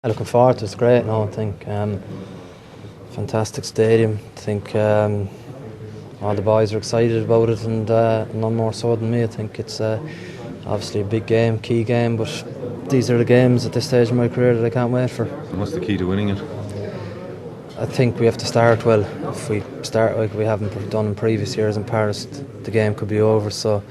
Looking forward to it. It's great. No, I think fantastic stadium. I think all the boys are excited about it, and none more so than me. I think it's obviously a big game, key game, but these are the games at this stage of my career that I can't wait for. And what's the key to winning it? I think we have to start well. If we start like we haven't done in previous years in Paris, the game could be over. So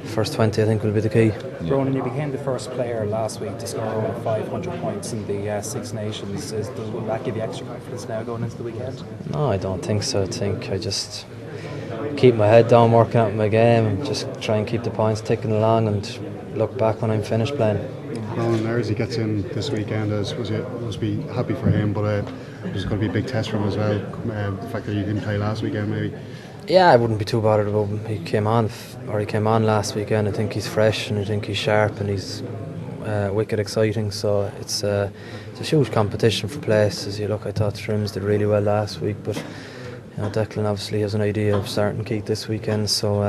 first 20 I think will be the key. Ronan, you became the first player last week to score over 500 points in the Six Nations. Will that give you extra confidence now going into the weekend? No, I don't think so. I think I just keep my head down, working out my game, and just try and keep the points ticking along and look back when I'm finished playing. Ronan O'Gara gets in this weekend, must be happy for him, but it's going to be a big test for him as well. The fact that he didn't play last weekend, maybe. Yeah, I wouldn't be too bothered about him. He came on last weekend. I think he's fresh and I think he's sharp and he's wicked exciting. So it's a huge competition for places. You look, I thought Trims did really well last week, but Declan obviously has an idea of starting Keith this weekend. So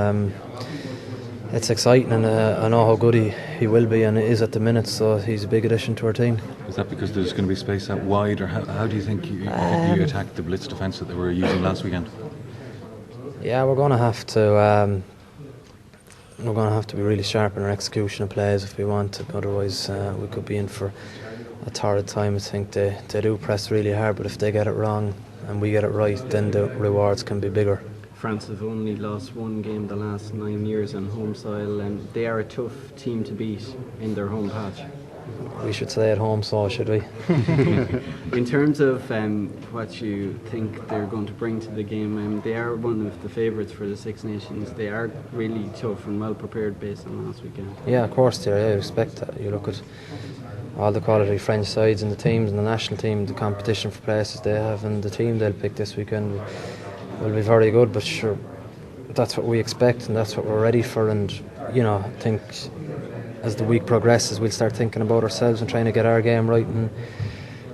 it's exciting, and I know how good he will be and is at the minute. So he's a big addition to our team. Is that because there's going to be space out wide, or how do you think you attacked the blitz defence that they were using last weekend? Yeah, we're going to have to be really sharp in our execution of plays if we want to. Otherwise, we could be in for a torrid time. I think they do press really hard, but if they get it wrong and we get it right, then the rewards can be bigger. France have only lost one game the last 9 years on home soil, and they are a tough team to beat in their home patch. We should stay at home, so should we? In terms of what you think they're going to bring to the game, they are one of the favourites for the Six Nations. They are really tough and well prepared based on last weekend. Yeah, of course they are. Yeah, I expect that. You look at all the quality French sides and the teams and the national team, the competition for places they have, and the team they'll pick this weekend will be very good. But sure, that's what we expect and that's what we're ready for. And I think as the week progresses, we'll start thinking about ourselves and trying to get our game right and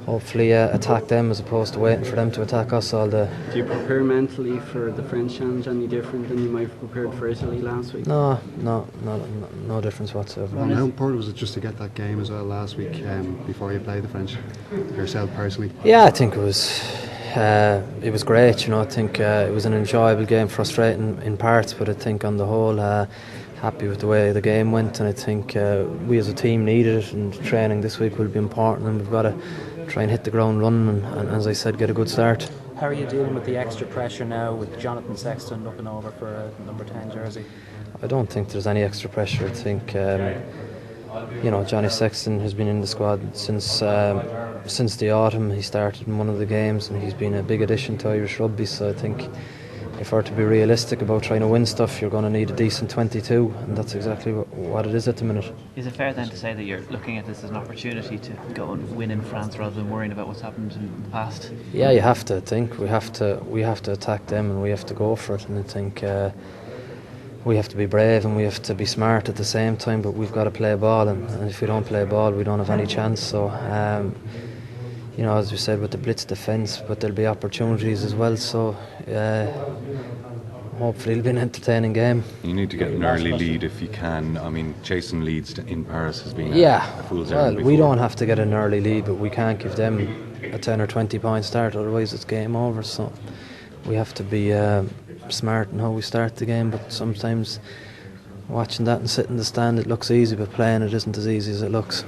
hopefully attack them as opposed to waiting for them to attack us all day. Do you prepare mentally for the French challenge any different than you might have prepared for Italy last week? No difference whatsoever. And how important was it just to get that game as well last week before you played the French, yourself personally? Yeah, I think it was great. I think it was an enjoyable game, frustrating in parts, but I think on the whole happy with the way the game went, and I think we as a team needed it, and training this week will be important, and we've got to try and hit the ground running and as I said, get a good start. How are you dealing with the extra pressure now with Jonathan Sexton looking over for a number 10 jersey? I don't think there's any extra pressure. I think Johnny Sexton has been in the squad since the autumn. He started in one of the games and he's been a big addition to Irish rugby, so I think if we're to be realistic about trying to win stuff, you're going to need a decent 22, and that's exactly what it is at the minute. Is it fair then to say that you're looking at this as an opportunity to go and win in France rather than worrying about what's happened in the past? Yeah, you have to. I think we have to attack them and we have to go for it, and I think we have to be brave and we have to be smart at the same time, but we've got to play ball, and if we don't play ball we don't have any chance. So as we said, with the blitz defence, but there'll be opportunities as well, so hopefully it'll be an entertaining game. You need to get an early lead if you can. I mean, chasing leads in Paris has been a fool's errand before. We don't have to get an early lead, but we can't give them a 10 or 20 point start, otherwise it's game over. So we have to be smart in how we start the game, but sometimes watching that and sitting in the stand, it looks easy, but playing it isn't as easy as it looks.